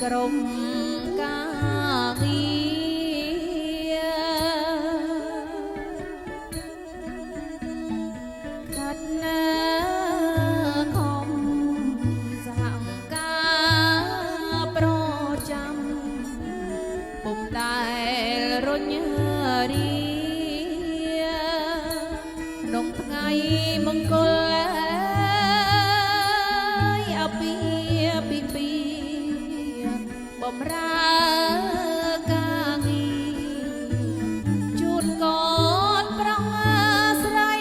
ក្រុមការងារខាត់ណាខំសហការប្រចាំពុំដែលរញរាក្នុងថ្ងៃមង្គលបំរើការងារជូនកូនប្រុសស្រី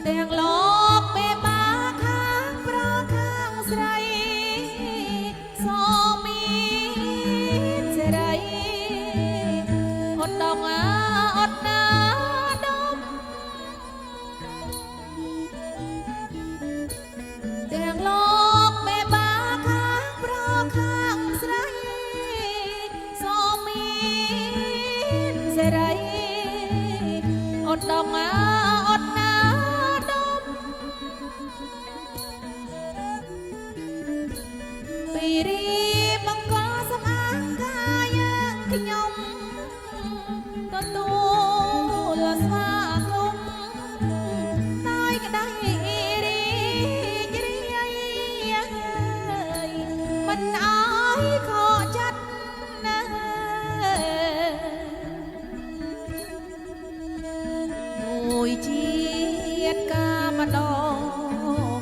ទាំងលោកមេបាខាងប្រុសខាងស្រីសូមមានសេរីអត់ដងអត់ណាទាំងលោកមេបាខាងប្រុសខាងស្រីសូមមានសេរីអត់ដងអត់ណាដុំពីរីបង្គលសម្អាងកាយខ្ញុំទទួលស្វាគមន៍ដោយក្តីមិនអើយខកចិត្តណាមួយជាតិកាម្ដង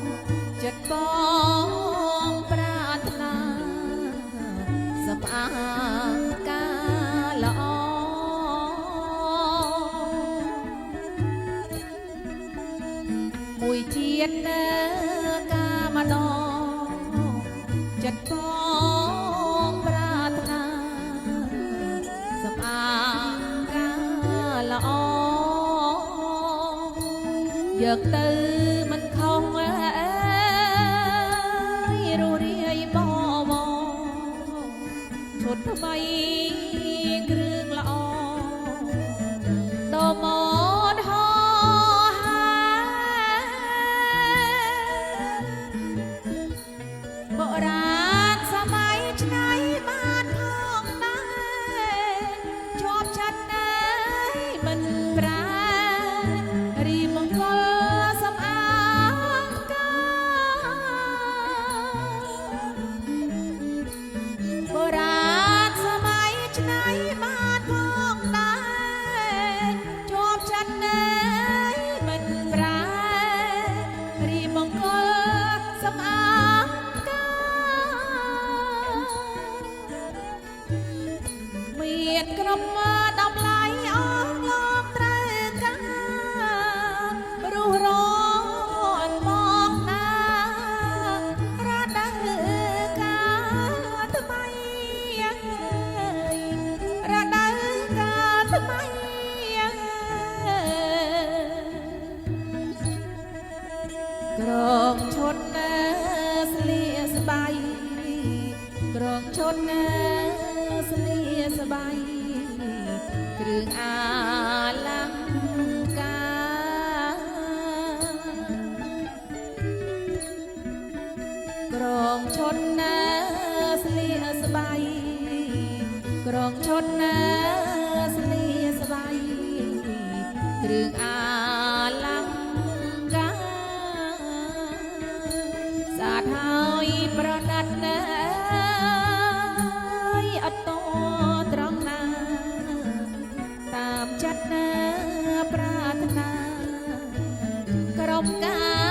ចិត្តបងប្រាថ្នាសម្អាងការល្អមួយជាតិកាម្ដងចិត្តបងប្រាថ្នាសម្អាងការល្អយកទៅមិនខុសអើយរស់រាយបបឈុតថ្មីគ្រឿងល្អដ៏មកហោបុរាណសម័យឆ្នៃបានផងដែរជាប់ចិត្តណាយមិនប្រារីមង្គលសម្អាងការបុរាណសម័យឆ្នៃបានផងដែរជាប់ចិត្តណាយមិនប្រារីមង្គលសម្អាងមានក្រុមតម្លៃអស់លោកត្រូវការរស់រនមកណារដូវកាលថ្មីរដូវកាលថ្មីក្រងឈុតស្លៀកស្បៃក្រងឈុតស្លៀកស្បៃគ្រឿងអាលង្ការក្រងឈុតស្លៀកស្បៃក្រងឈុតស្លៀកស្បៃគ្រឿងអាលង្ការស្អាតហើយប្រណិតណាស់អត់តត្រង់ណាតាមចិត្តណាប្រាថ្នាក្រុមការ